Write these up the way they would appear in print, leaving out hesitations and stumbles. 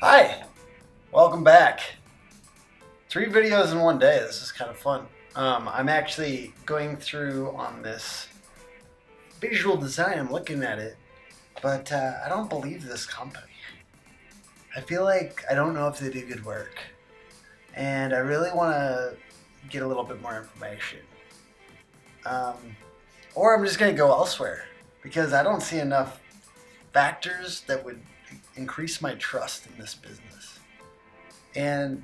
Hi, welcome back. 3 videos in one day. This is kind of fun. I'm actually going through on this visual design. I'm looking at it, but I don't believe this company. I feel like I don't know if they do good work, and I really want to get a little bit more information. Um, or I'm just going to go elsewhere because I don't see enough factors that would increase my trust in this business. And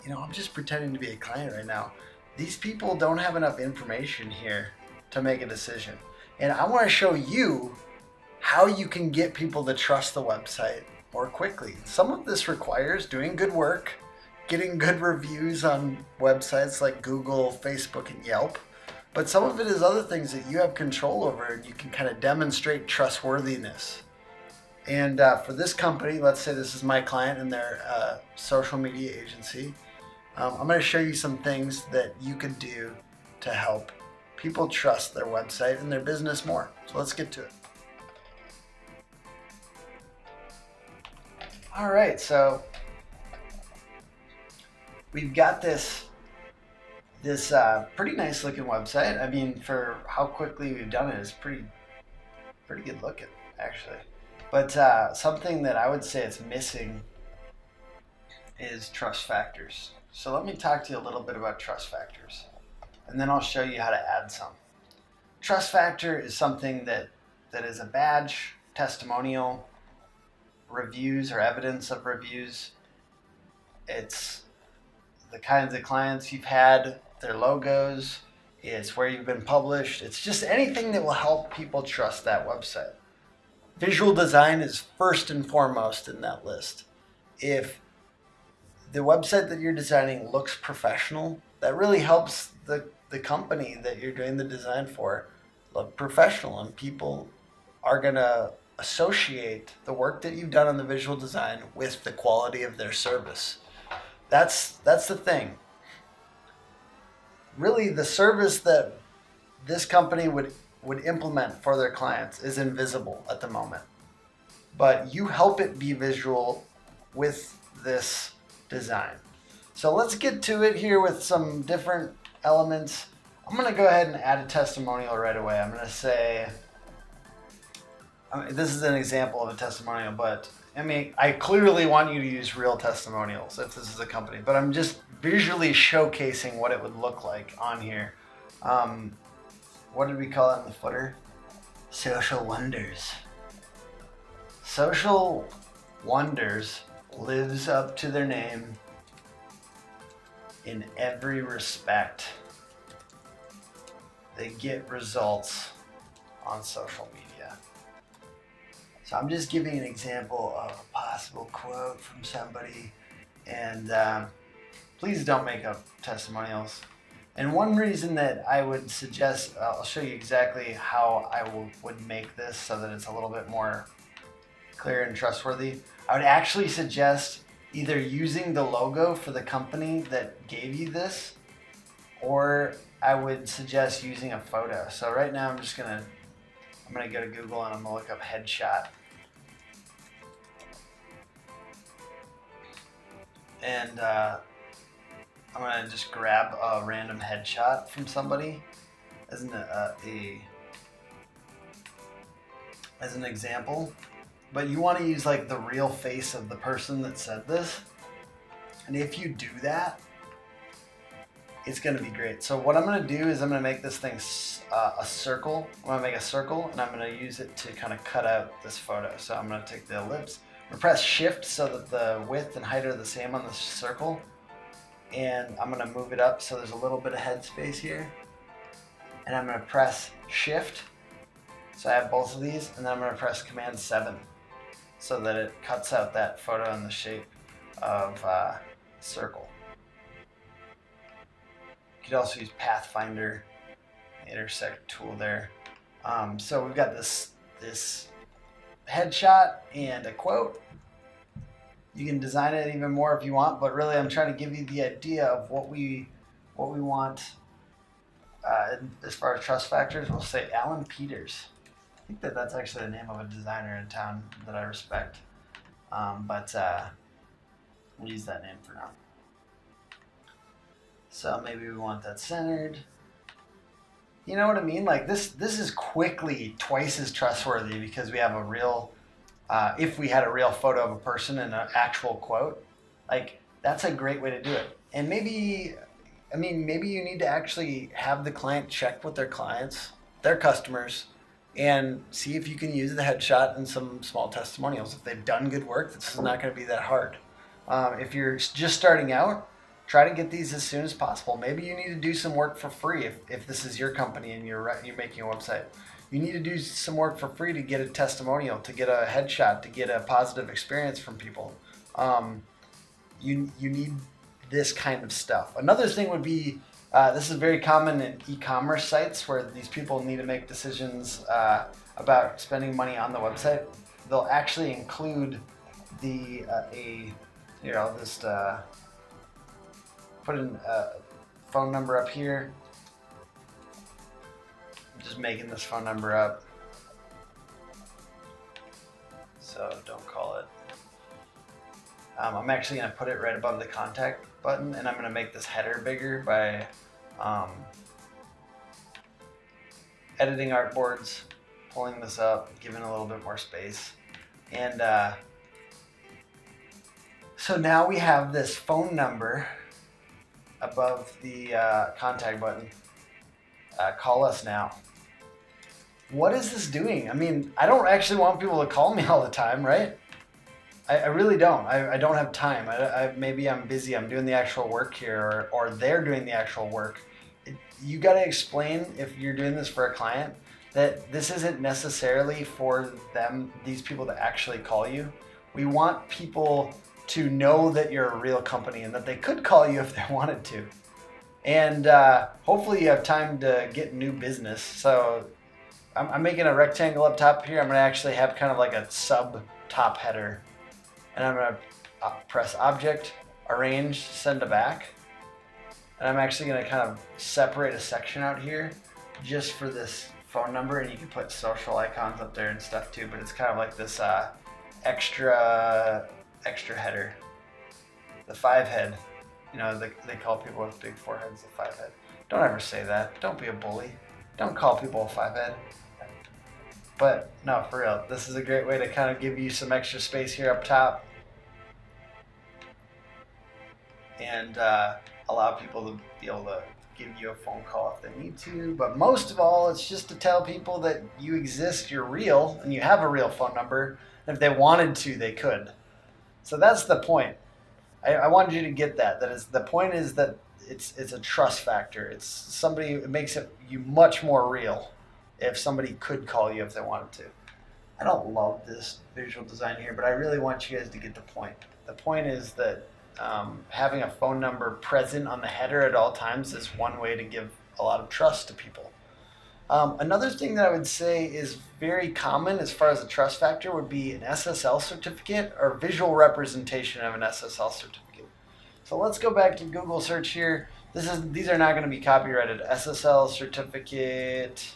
I'm just pretending to be a client right now. These people don't have enough information here to make a decision. And I want to show you how you can get people to trust the website more quickly. Some of this requires doing good work, getting good reviews on websites like Google, Facebook, and Yelp. But some of it is other things that you have control over and you can kind of demonstrate trustworthiness. And for this company, let's say this is my client and their social media agency. I'm going to show you some things that you could do to help people trust their website and their business more. So let's get to it. All right, so we've got this pretty nice looking website. I mean, for how quickly we've done it, it's pretty good looking, actually. But something that I would say is missing is trust factors. So let me talk to you a little bit about trust factors, and then I'll show you how to add some. Trust factor is something that is a badge, testimonial, reviews or evidence of reviews. It's the kinds of clients you've had, their logos, it's where you've been published. It's just anything that will help people trust that website. Visual design is first and foremost in that list. If the website that you're designing looks professional, that really helps the company that you're doing the design for look professional, and people are going to associate the work that you've done on the visual design with the quality of their service. That's the thing. Really, the service that this company would implement for their clients is invisible at the moment. But you help it be visual with this design. So let's get to it here with some different elements. I'm going to go ahead and add a testimonial right away. I'm going to say, this is an example of a testimonial, but I clearly want you to use real testimonials if this is a company, but I'm just visually showcasing what it would look like on here. What did we call it in the footer? Social Wonders. Social Wonders lives up to their name in every respect. They get results on social media. So I'm just giving an example of a possible quote from somebody, and please don't make up testimonials. And one reason that I would suggest, I'll show you exactly how I would make this so that it's a little bit more clear and trustworthy. I would actually suggest either using the logo for the company that gave you this, or I would suggest using a photo. So right now I'm gonna go to Google and I'm gonna look up headshot. And I'm gonna just grab a random headshot from somebody as an example. But you want to use like the real face of the person that said this. And if you do that, it's going to be great. So what I'm going to do is I'm going to make this thing a circle. I'm going to make a circle and I'm going to use it to kind of cut out this photo. So I'm going to take the ellipse. I'm going to press shift so that the width and height are the same on the circle. And I'm going to move it up so there's a little bit of headspace here. And I'm going to press shift. So I have both of these, and then I'm going to press command 7 so that it cuts out that photo in the shape of a circle. You could also use Pathfinder, intersect tool there. So we've got this headshot and a quote. You can design it even more if you want, but really I'm trying to give you the idea of what we want as far as trust factors. We'll say Alan Peters. I think that's actually the name of a designer in town that I respect. But We'll use that name for now. So maybe we want that centered. You know what I mean? Like this is quickly twice as trustworthy because we have a real, if we had a real photo of a person and an actual quote, like that's a great way to do it. And maybe you need to actually have the client check with their clients, their customers, and see if you can use the headshot and some small testimonials. If they've done good work, this is not going to be that hard. If you're just starting out, try to get these as soon as possible. Maybe you need to do some work for free if this is your company and you're making a website. You need to do some work for free to get a testimonial, to get a headshot, to get a positive experience from people. You need this kind of stuff. Another thing would be, this is very common in e-commerce sites where these people need to make decisions about spending money on the website. They'll actually include the just put a phone number up here. I'm just making this phone number up, so don't call it. I'm actually going to put it right above the contact button, and I'm going to make this header bigger by editing artboards, pulling this up, giving a little bit more space. And so now we have this phone number above the contact button. Call us now. What is this doing? I mean, I don't actually want people to call me all the time, right? I really don't. I don't have time. Maybe I'm busy. I'm doing the actual work here, or they're doing the actual work. You got to explain, if you're doing this for a client, that this isn't necessarily for them, these people to actually call you. We want people to know that you're a real company and that they could call you if they wanted to. And hopefully you have time to get new business. So I'm making a rectangle up top here. I'm going to actually have kind of like a sub top header. And I'm going to press Object, Arrange, Send to Back. And I'm actually going to kind of separate a section out here just for this phone number. And you can put social icons up there and stuff too. But it's kind of like this extra header. The 5-head. You know, they call people with big foreheads a 5-head. Don't ever say that. Don't be a bully. Don't call people a 5-head. But no, for real, this is a great way to kind of give you some extra space here up top and allow people to be able to give you a phone call if they need to. But most of all, it's just to tell people that you exist, you're real, and you have a real phone number. And if they wanted to, they could. So that's the point. I wanted you to get that. The point is that it's a trust factor. It makes you much more real if somebody could call you if they wanted to. I don't love this visual design here, but I really want you guys to get the point. The point is that having a phone number present on the header at all times is one way to give a lot of trust to people. Another thing that I would say is very common as far as the trust factor would be an SSL certificate or visual representation of an SSL certificate. So let's go back to Google search here. These are not going to be copyrighted. SSL certificate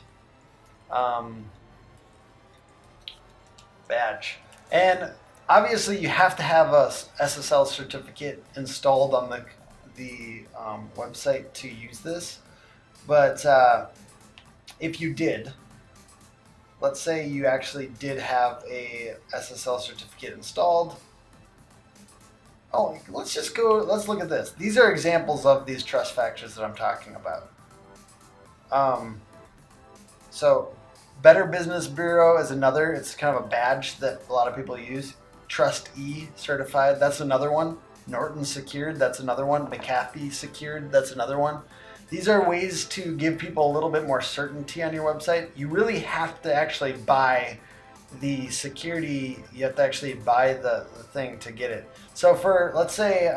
badge. And obviously you have to have a SSL certificate installed on the website to use this. But if you did, let's say you actually did have a SSL certificate installed. Oh, let's look at this. These are examples of these trust factors that I'm talking about. So Better Business Bureau is another. It's kind of a badge that a lot of people use. Trust E certified, that's another one. Norton Secured, that's another one. McAfee Secured, that's another one. These are ways to give people a little bit more certainty on your website. You really have to actually buy the security. You have to actually buy the thing to get it. So for, let's say,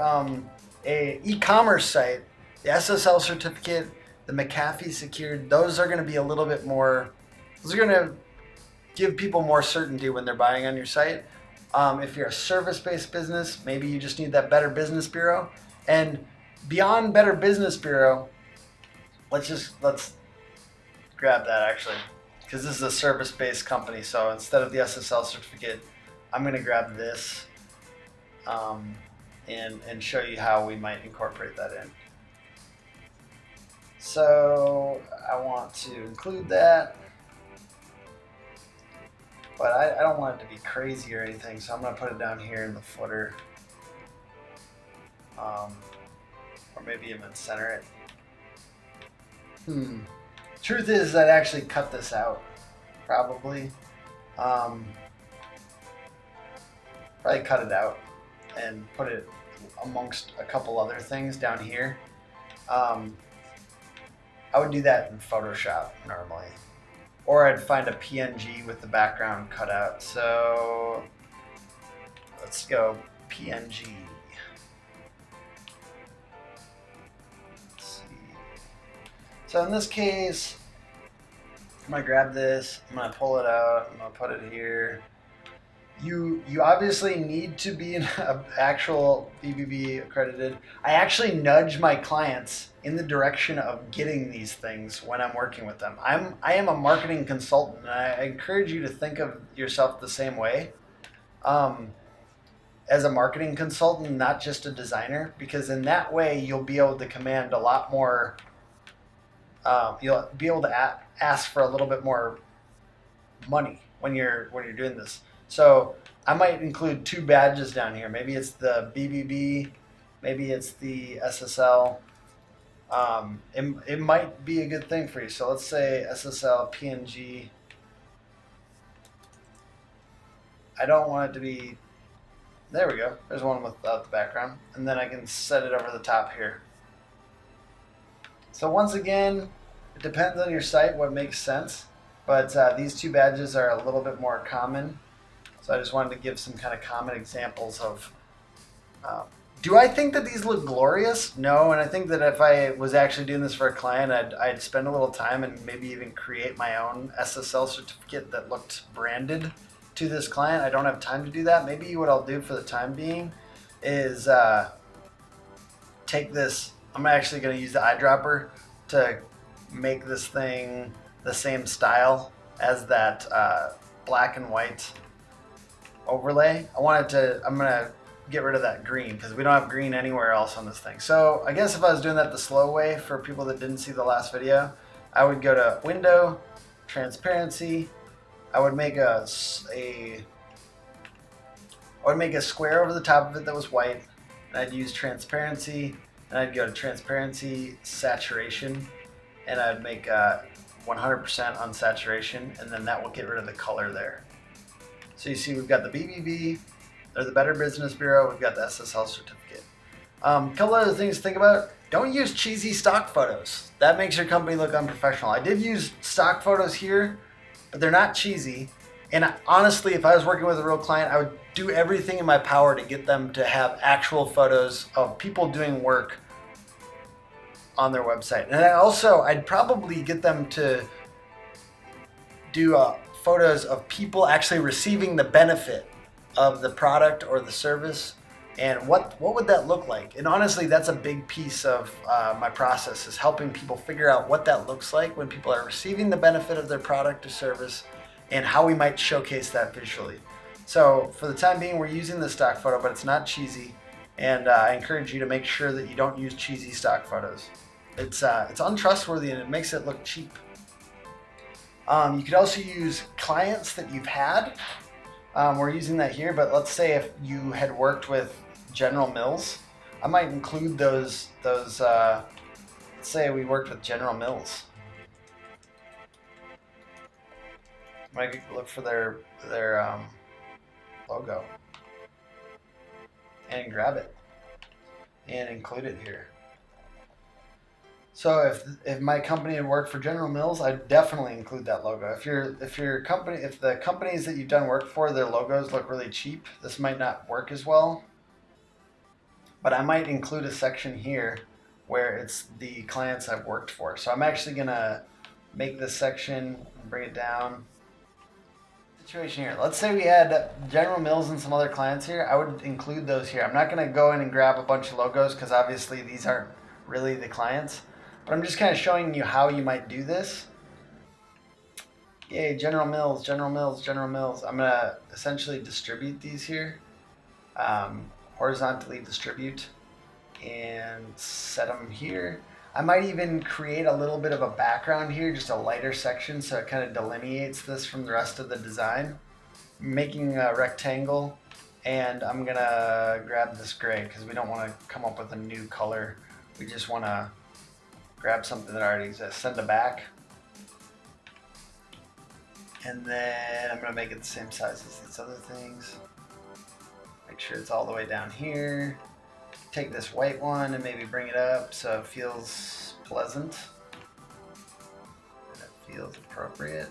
a e-commerce site, the SSL certificate, the McAfee Secured, those are going to be a little bit more, those are going to give people more certainty when they're buying on your site. If you're a service-based business, maybe you just need that Better Business Bureau. And beyond Better Business Bureau, let's grab that actually, because this is a service-based company. So instead of the SSL certificate, I'm going to grab this. and show you how we might incorporate that in. So I want to include that, but I don't want it to be crazy or anything, so I'm going to put it down here in the footer, or maybe even center it. Truth is, I'd actually cut this out, probably. Probably cut it out and put it amongst a couple other things down here. I would do that in Photoshop normally. Or I'd find a PNG with the background cut out. So let's go PNG. Let's see. So in this case, I'm gonna grab this, I'm gonna pull it out, I'm gonna put it here. You obviously need to be an actual BBB accredited. I actually nudge my clients in the direction of getting these things when I'm working with them. I am a marketing consultant, and I encourage you to think of yourself the same way. As a marketing consultant, not just a designer, because in that way you'll be able to command a lot more. You'll be able to ask for a little bit more money when you're doing this. So I might include 2 badges down here. Maybe it's the BBB, maybe it's the SSL. It might be a good thing for you. So let's say SSL PNG. I don't want it to be, there we go. There's one without the background. And then I can set it over the top here. So once again, it depends on your site what makes sense. But these 2 badges are a little bit more common. So I just wanted to give some kind of common examples of, do I think that these look glorious? No, and I think that if I was actually doing this for a client, I'd spend a little time and maybe even create my own SSL certificate that looked branded to this client. I don't have time to do that. Maybe what I'll do for the time being is take this, I'm actually going to use the eyedropper to make this thing the same style as that black and white overlay. I'm gonna get rid of that green because we don't have green anywhere else on this thing. So I guess if I was doing that the slow way for people that didn't see the last video, I would go to Window, Transparency. I would make a square over the top of it that was white, and I'd use Transparency, and I'd go to Transparency, Saturation, and I'd make 100% on saturation, and then that will get rid of the color there. So you see we've got the BBB, or the Better Business Bureau, we've got the SSL certificate. Couple other things to think about. Don't use cheesy stock photos. That makes your company look unprofessional. I did use stock photos here, but they're not cheesy. And honestly, if I was working with a real client, I would do everything in my power to get them to have actual photos of people doing work on their website. And I'd probably get them to do photos of people actually receiving the benefit of the product or the service, and what would that look like. And honestly, that's a big piece of my process, is helping people figure out what that looks like when people are receiving the benefit of their product or service, and how we might showcase that visually. So for the time being, we're using the stock photo, but it's not cheesy, and I encourage you to make sure that you don't use cheesy stock photos. It's untrustworthy and it makes it look cheap. You could also use clients that you've had. We're using that here, but let's say if you had worked with General Mills, I might include those. Let's say we worked with General Mills. I might look for their logo and grab it and include it here. So if my company had worked for General Mills, I'd definitely include that logo. If the companies that you've done work for, their logos look really cheap, this might not work as well. But I might include a section here where it's the clients I've worked for. So I'm actually gonna make this section and bring it down. Situation here. Let's say we had General Mills and some other clients here. I would include those here. I'm not gonna go in and grab a bunch of logos because obviously these aren't really the clients. But I'm just kind of showing you how you might do this. Yay, General Mills, General Mills, General Mills. I'm going to essentially distribute these here. horizontally distribute and set them here. I might even create a little bit of a background here, just a lighter section, so it kind of delineates this from the rest of the design. I'm making a rectangle, and I'm gonna grab this gray because we don't want to come up with a new color. We just want to grab something that already exists. Send it back. And then I'm going to make it the same size as these other things. Make sure it's all the way down here. Take this white one and maybe bring it up so it feels pleasant. And it feels appropriate.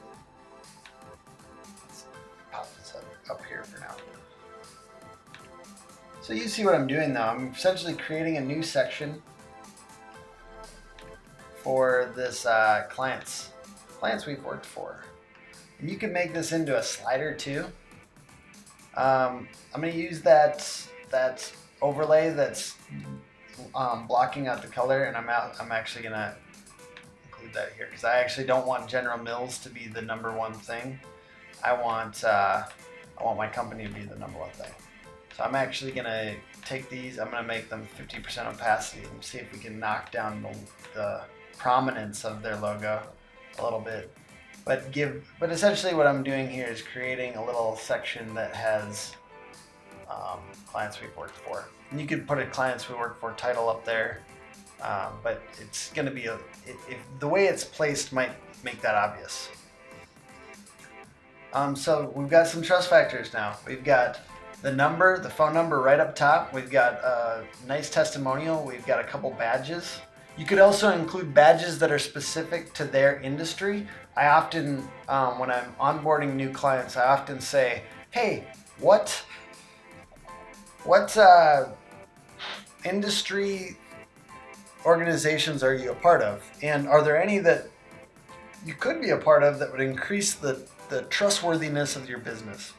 Let's pop this up here for now. So you see what I'm doing now. I'm essentially creating a new section for this clients we've worked for. And you can make this into a slider too. I'm going to use that overlay that's blocking out the color, and I'm actually going to include that here because I actually don't want General Mills to be the number one thing. I want my company to be the number one thing. So I'm actually going to take these. I'm going to make them 50% opacity and see if we can knock down the prominence of their logo a little bit. But essentially what I'm doing here is creating a little section that has clients we've worked for. And you could put a clients we work for title up there, but it's going to be the way it's placed might make that obvious. So we've got some trust factors now. We've got the phone number right up top. We've got a nice testimonial. We've got a couple badges. You could also include badges that are specific to their industry. I often, when I'm onboarding new clients, I often say, hey, what industry organizations are you a part of? And are there any that you could be a part of that would increase the trustworthiness of your business?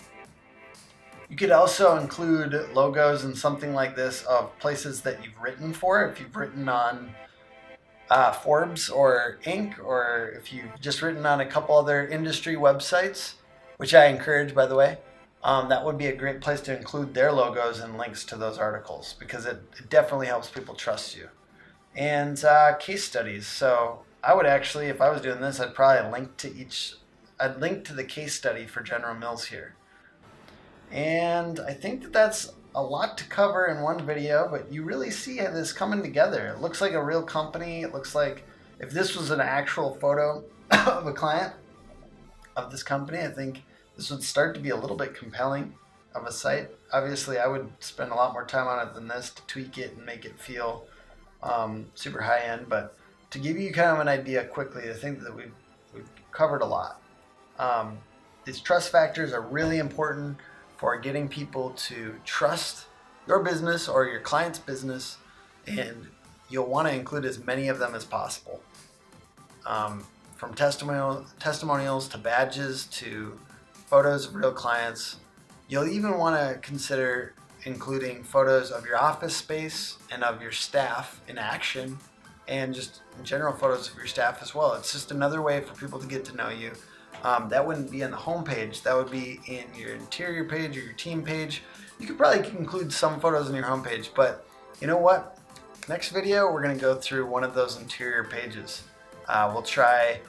You could also include logos and something like this of places that you've written for. If you've written on Forbes or Inc., or if you've just written on a couple other industry websites, which I encourage, by the way, that would be a great place to include their logos and links to those articles because it definitely helps people trust you. And case studies. So I would actually, if I was doing this, I'd probably link to the case study for General Mills here. And I think that's a lot to cover in one video, but you really see this coming together. It looks like a real company. It looks like if this was an actual photo of a client of this company, I think this would start to be a little bit compelling of a site. Obviously, I would spend a lot more time on it than this to tweak it and make it feel super high end, but to give you kind of an idea quickly, I think that we've covered a lot. These trust factors are really important for getting people to trust your business or your client's business, and you'll want to include as many of them as possible. From testimonials to badges to photos of real clients. You'll even want to consider including photos of your office space and of your staff in action, and just in general photos of your staff as well. It's just another way for people to get to know you. That wouldn't be on the home page. That would be in your interior page or your team page. You could probably include some photos on your home page, but you know what? Next video, we're going to go through one of those interior pages. We'll try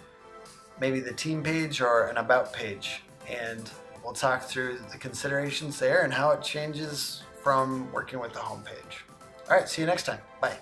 maybe the team page or an about page, and we'll talk through the considerations there and how it changes from working with the home page. All right, see you next time. Bye.